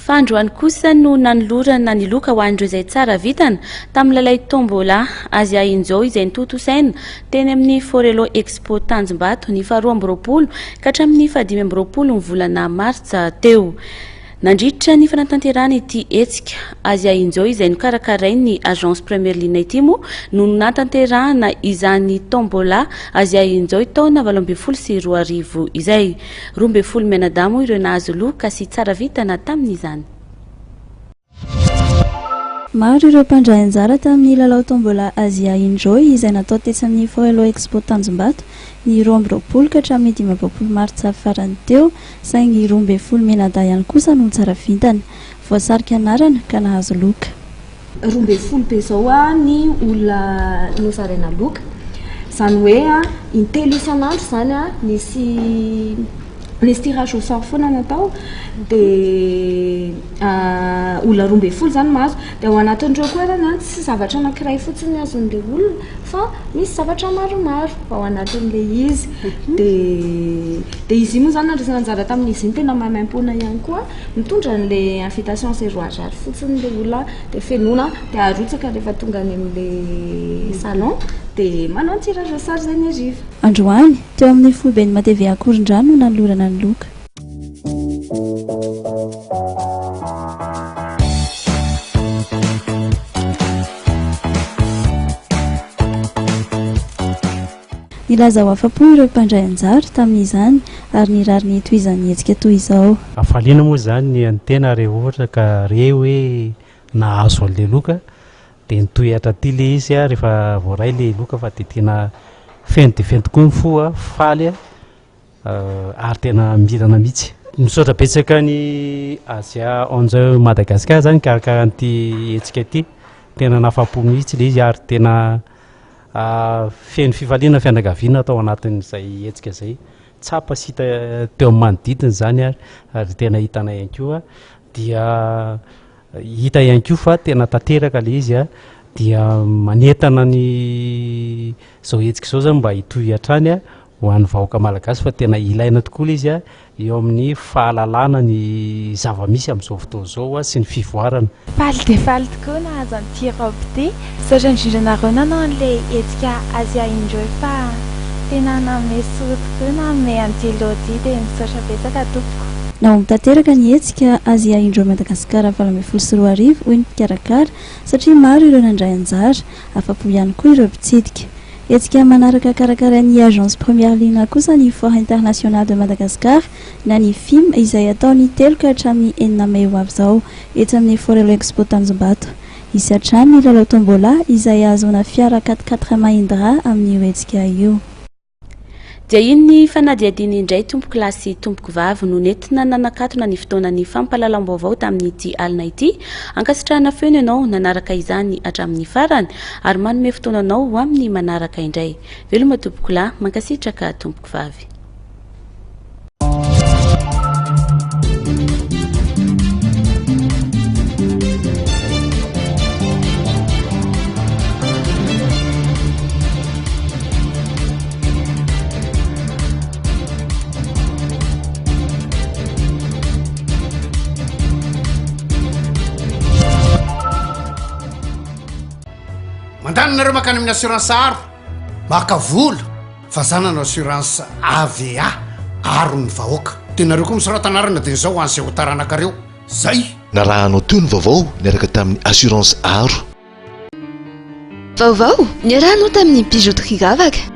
fa androany kosa no nanolorana ny loka ho an'ireo izay tsara vitana tamin'ilay tombola Azia Injo izay nitotosaina teny amin'ny Forelo Expo Tanjombato ny 12 ka hatramin'ny 15 ny volana Martsa teo. Nandritra ny fanatanterahana ity hetsika Azia Injo izay nokarakarain'ny agence Premier Ligne ity moa no natanterahana izany tombola Azia Injo taona 2024 izay. 12 menadamo ireo nahazo loka sy tsara vitana tamin'izany. Maro ireo mpandray anjara tamin'ny lalao tombola Azia Injo izay natao tetsy amin'ny Forelo Expo Tanjombato ny 12 ka hatramin'ny 15 Martsa farany teo, saingy 12 menada ihany kosa no tsara vitana. Voasarika anarana ka nahazo loka. 12 be zao ny olona nosarena loka. Zany hoe intelo isan'andro zany nisy tirage au sort foana natao dia olona 12 zany mahazo dia ao anatin'ireo koa zany tsy zavatra anankiray fotsiny azon'ilay olona fa misy zavatra maromaro ao anatin'ilay izy dia izy moa zany nandrisana anjara tamin'izy iny tena maimaim-poana ihany koa mitondra n'ilay invitation sy roazary fotsiny ilay olona dia fenona dia arotsaka rehefa tonga any amin'ilay salon dia manao tirage au sort zay ny hariva. Androany teo amin'ny Foiben'ny Matevy Akorondrano no nanolorana ny loka. Nilaza ho afa-po ireo mpandray anjara tamin'izany ary nirary ny tohizan'ny hetsika toy izao. Afaliana moa zany ny antena rehefa ohatra ka re hoe nahazo an'ilay loka dia nitohatra aty le izy rehefa voaray le loka fa dia tena feno dia feno tokoa ny fo faly ary tena mirana mihitsy. Misaotra betsaka ny Azia Injo Madagasikara zany karakaran'ity hetsika ity, tena nafa-po mihitsy le izy ary tena feno fifaliana fianakaviana atao anatin'izay hetsika izay. Tsapa sy hita teo amin'ny manodidina zany ary tena hitanay ihany koa dia hita ihany koa fa tena tanteraka le izy dia manentana ny zao hetsika zao zany mba hitohy hatrany ho an'ny vahoaka malagasy fa tena ilaina tokoa le izy eo amin'ny fahalalana ny zava-misy amin'izao fotoana zao sy ny fivoarana. Faly dia faly tokoa nahazo an'ity raoby ity. Misaotra indrindra nanao an'ilay hetsika Azia Injo fa tena nanome soro tokoa nanome an'ity loty dia misaotra betsaka tompoko. Nao mitateraka ny hetsika Azia Injo Madagasikara 2024 hoy ny mpikarakara satria maro ireo nandray anjara, afa-po ihany koa ireo mpitsidika. Hetsika manaraka karakarain'ny agence Première Ligne kosa ny Foire Internationale de Madagascar na ny film izay ataony 3 ka hatramin'ny 4 May ho avy izao eto amin'ny Forelo Expo Tanjombato. Isy hatrany ny lalao tombola izay azona fiara 4x4 Mahindra amin'ny hetsika io. Dia iny ny fanadihadiny indray tompoko lahy sy tompoko vavy no nentina nanakatona ny fotoanan'ny fampahalalam-baovao tamin'ity alina ity. Ankasitrahana feno ianao nanaraka izany hatramin'ny farany ary manome fotoananao ho amin'ny manaraka indray. Veloma tompoko lahy mankasitraka tompoko vavy. Mandananareo makany amin'ny assurance aro maka vola fa zanana assurance AVA aro ny vahoaka. Tenareo koa misoratanarana dia izao an'izay ho taranakareo zay narahanao teo ny vaovao niaraka tamin'ny assurance aro. Vaovao niarahanao tamin'ny bijouterie Gavaka.